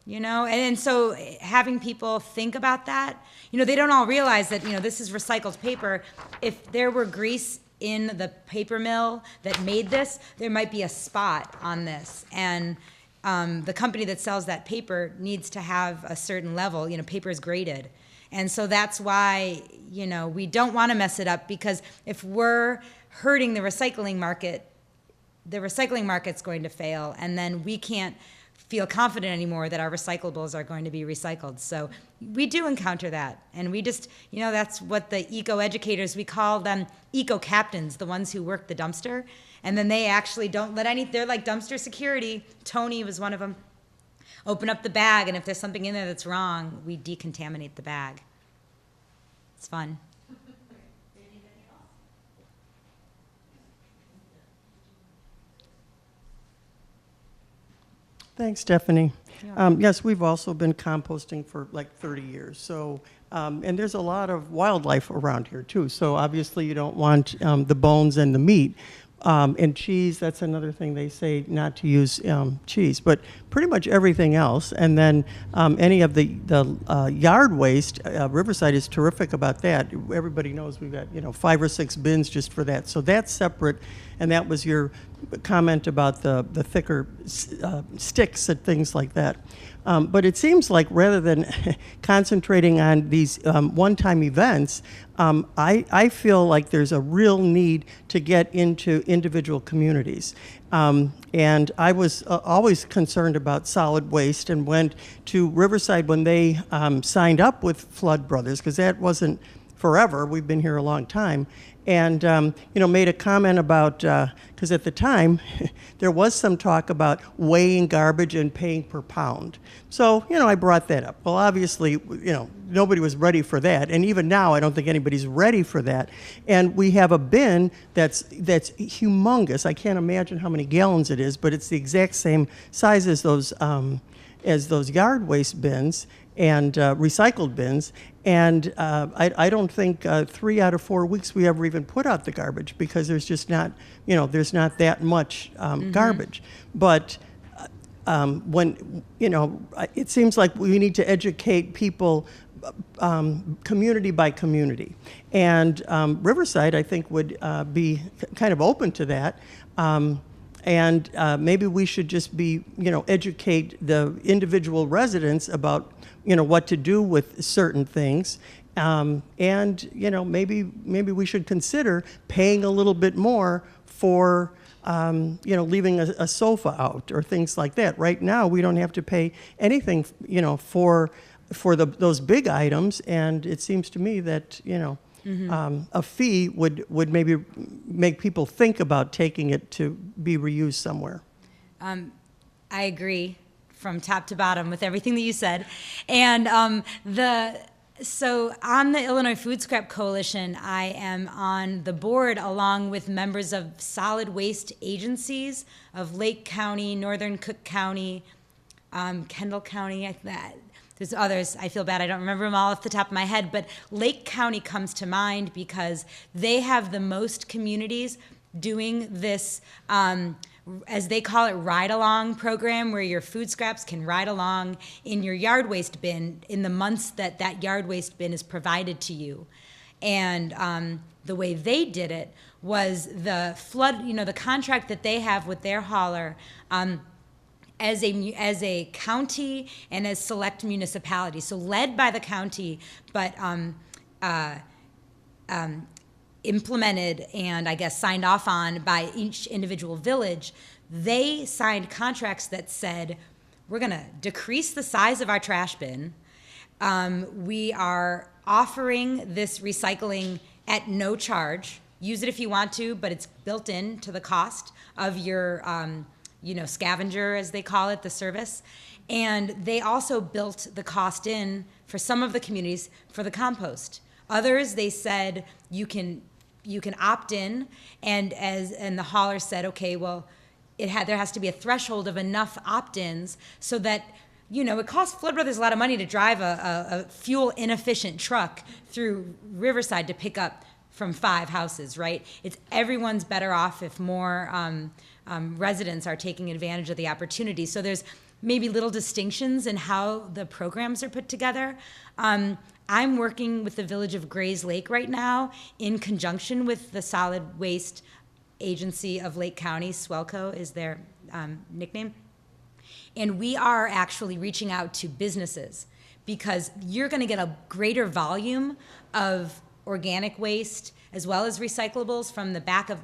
And so having people think about that, they don't all realize that, this is recycled paper. If there were grease in the paper mill that made this, there might be a spot on this. And the company that sells that paper needs to have a certain level, paper is graded. And so that's why, we don't want to mess it up, because if we're hurting the recycling market's going to fail, and then we can't feel confident anymore that our recyclables are going to be recycled. So we do encounter that. And we just, that's what the eco-educators, we call them eco-captains, the ones who work the dumpster. And then they actually don't let they're like dumpster security. Tony was one of them. Open up the bag, and if there's something in there that's wrong, we decontaminate the bag. It's fun. Thanks, Stephanie. Yes, we've also been composting for like 30 years. So, and there's a lot of wildlife around here too. So obviously you don't want the bones and the meat. And cheese, that's another thing they say, not to use cheese, but pretty much everything else. And then any of the yard waste, Riverside is terrific about that. Everybody knows we've got 5 or 6 bins just for that. So that's separate. And that was your comment about the thicker sticks and things like that. But it seems like rather than concentrating on these one-time events, I feel like there's a real need to get into individual communities. And I was always concerned about solid waste, and went to Riverside when they signed up with Flood Brothers, because that wasn't forever. We've been here a long time. And, made a comment about, because at the time, there was some talk about weighing garbage and paying per pound. So, I brought that up. Well, obviously, nobody was ready for that. And even now, I don't think anybody's ready for that. And we have a bin that's humongous. I can't imagine how many gallons it is, but it's the exact same size as those yard waste bins and recycled bins. And I don't think 3 out of 4 weeks we ever even put out the garbage because there's just not, there's not that much garbage. But when, it seems like we need to educate people community by community. And Riverside, I think, would be kind of open to that. And maybe we should just be, educate the individual residents about, what to do with certain things. And, maybe we should consider paying a little bit more for, leaving a sofa out or things like that. Right now, we don't have to pay anything, for those big items. And it seems to me that, a fee would maybe make people think about taking it to be reused somewhere. I agree from top to bottom with everything that you said. And so on the Illinois Food Scrap Coalition, I am on the board along with members of solid waste agencies of Lake County, Northern Cook County, Kendall County, there's others. I feel bad. I don't remember them all off the top of my head, but Lake County comes to mind because they have the most communities doing this, as they call it, ride-along program, where your food scraps can ride along in your yard waste bin in the months that yard waste bin is provided to you. And the way they did it was the flood, the contract that they have with their hauler, as a county and as select municipalities, so led by the county, but implemented and I guess signed off on by each individual village. They signed contracts that said, we're going to decrease the size of our trash bin. We are offering this recycling at no charge. Use it if you want to, but it's built into the cost of your scavenger, as they call it, the service. And they also built the cost in for some of the communities for the compost. Others, they said you can opt in, and the hauler said, okay, well, there has to be a threshold of enough opt-ins so that it costs Flood Brothers a lot of money to drive a fuel inefficient truck through Riverside to pick up from 5 houses, right? Everyone's better off if more residents are taking advantage of the opportunity. So there's maybe little distinctions in how the programs are put together. I'm working with the village of Grays Lake right now in conjunction with the solid waste agency of Lake County. Swelco is their nickname. And we are actually reaching out to businesses because you're going to get a greater volume of organic waste as well as recyclables from the back of,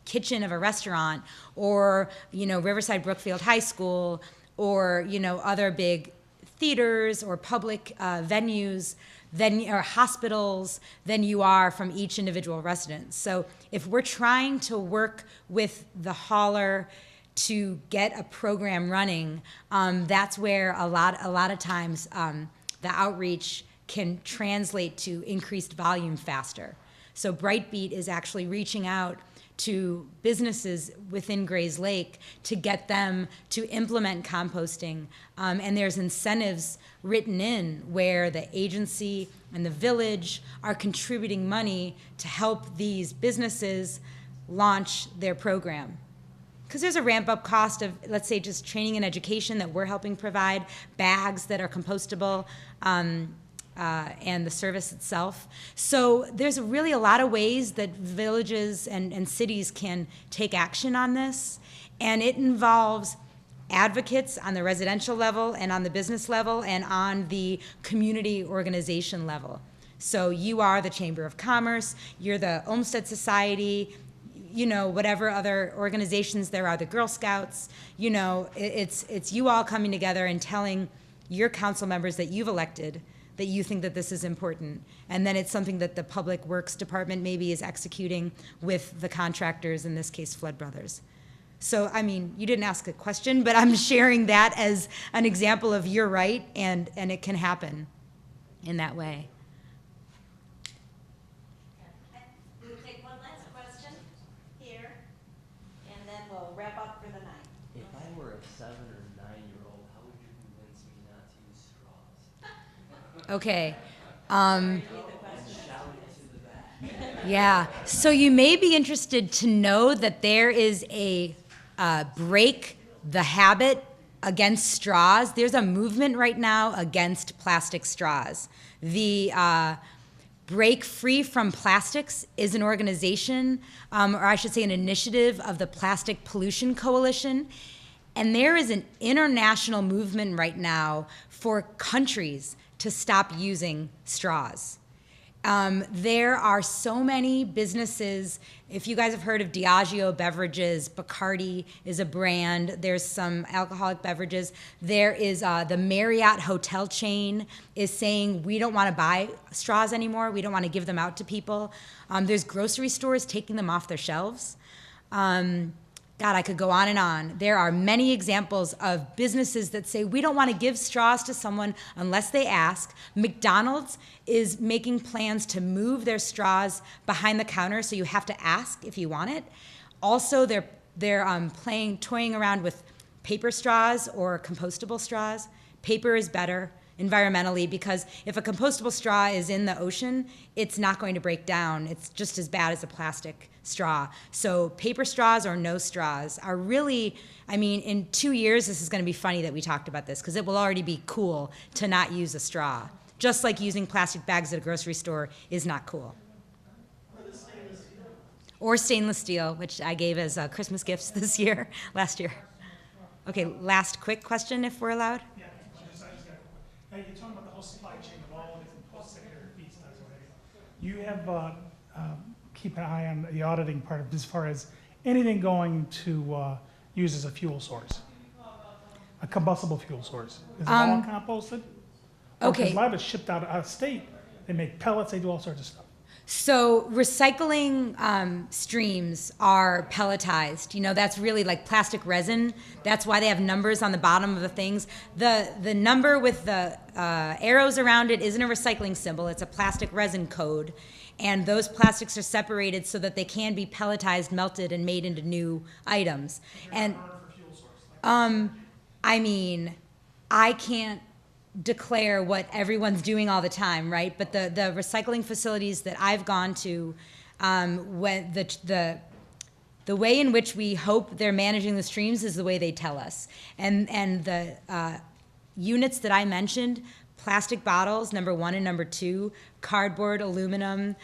kitchen of a restaurant, or, Riverside Brookfield High School, or, other big theaters or public venues, or hospitals, than you are from each individual resident. So if we're trying to work with the hauler to get a program running, that's where a lot of times the outreach can translate to increased volume faster. So Brightbeat is actually reaching out to businesses within Grays Lake to get them to implement composting. And there's incentives written in where the agency and the village are contributing money to help these businesses launch their program. Because there's a ramp-up cost of, let's say, just training and education that we're helping provide, bags that are compostable, and the service itself. So there's really a lot of ways that villages and cities can take action on this, and it involves advocates on the residential level and on the business level and on the community organization level. So you are the Chamber of Commerce, you're the Olmsted Society, whatever other organizations there are, the Girl Scouts, it's you all coming together and telling your council members that you've elected that you think that this is important. And then it's something that the Public Works Department maybe is executing with the contractors, in this case, Flood Brothers. So, I mean, you didn't ask a question, but I'm sharing that as an example of you're right, and it can happen in that way. We'll take one last question here, and then we'll wrap up for the night. If I were a 7 or 9-year-old, how would you convince me not to use straws? Okay. Shout it to the back. Yeah. So you may be interested to know that there is a break the habit against straws. There's a movement right now against plastic straws. The Break Free from Plastics is an organization, or I should say an initiative of the Plastic Pollution Coalition. And there is an international movement right now for countries to stop using straws. There are so many businesses. If you guys have heard of Diageo beverages, Bacardi is a brand. There's some alcoholic beverages. There is the Marriott hotel chain is saying we don't want to buy straws anymore. We don't want to give them out to people. There's grocery stores taking them off their shelves. God, I could go on and on. There are many examples of businesses that say we don't want to give straws to someone unless they ask. McDonald's is making plans to move their straws behind the counter, so you have to ask if you want it. Also, they're toying around with paper straws or compostable straws. Paper is better environmentally, because if a compostable straw is in the ocean, it's not going to break down. It's just as bad as a plastic straw. So paper straws or no straws are really, I mean, in 2 years, this is going to be funny that we talked about this, because it will already be cool to not use a straw. Just like using plastic bags at a grocery store is not cool. Or stainless steel, which I gave as Christmas gifts last year. Okay, last quick question, if we're allowed. Yeah, now you're talking about the whole supply chain of all the different post-secondary feedstocks already. You have keep an eye on the auditing part of as far as anything going to use as a fuel source, a combustible fuel source. Is it all composted? Okay. Because a lot of it's shipped out of state. They make pellets. They do all sorts of stuff. So recycling streams are pelletized. You know, that's really like plastic resin. That's why they have numbers on the bottom of the things. The number with the arrows around it isn't a recycling symbol. It's a plastic resin code. And those plastics are separated so that they can be pelletized, melted, and made into new items. And I mean, I can't declare what everyone's doing all the time, right? But the recycling facilities that I've gone to, when the way in which we hope they're managing the streams is the way they tell us. And the units that I mentioned, plastic bottles, number 1 and number 2, cardboard, aluminum,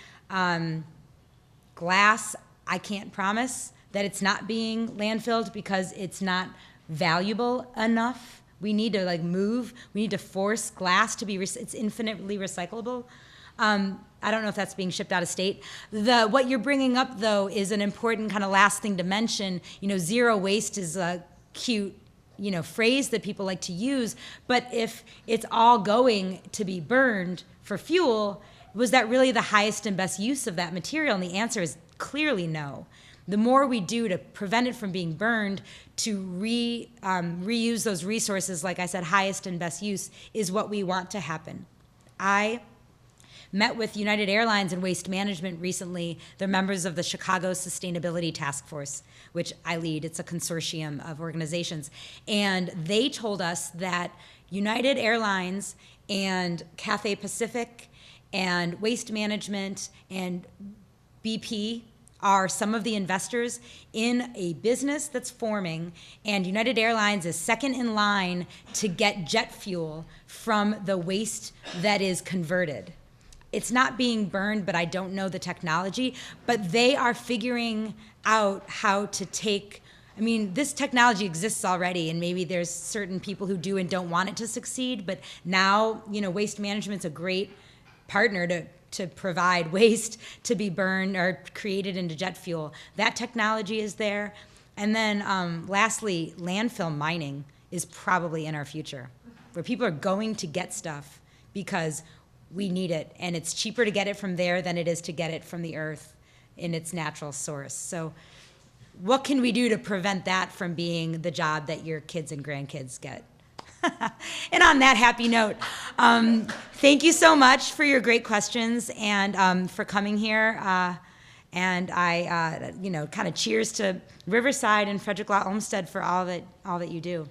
glass, I can't promise that it's not being landfilled because it's not valuable enough. We need to we need to force glass to be, it's infinitely recyclable. I don't know if that's being shipped out of state. What you're bringing up, though, is an important kind of last thing to mention. You know, zero waste is a cute, phrase that people like to use, but if it's all going to be burned for fuel, was that really the highest and best use of that material? And the answer is clearly no. The more we do to prevent it from being burned, to reuse those resources, like I said, highest and best use, is what we want to happen. I met with United Airlines and Waste Management recently. They're members of the Chicago Sustainability Task Force, which I lead. It's a consortium of organizations. And they told us that United Airlines and Cathay Pacific and Waste Management and BP are some of the investors in a business that's forming, and United Airlines is second in line to get jet fuel from the waste that is converted. It's not being burned, but I don't know the technology, but they are figuring out how to take, I mean, this technology exists already, and maybe there's certain people who do and don't want it to succeed, but now, Waste Management's a great partner to provide waste to be burned or created into jet fuel. That technology is there. And then lastly, landfill mining is probably in our future, where people are going to get stuff because we need it. And it's cheaper to get it from there than it is to get it from the earth in its natural source. So what can we do to prevent that from being the job that your kids and grandkids get? And on that happy note, thank you so much for your great questions and for coming here. And I, kind of cheers to Riverside and Frederick Law Olmsted for all that you do.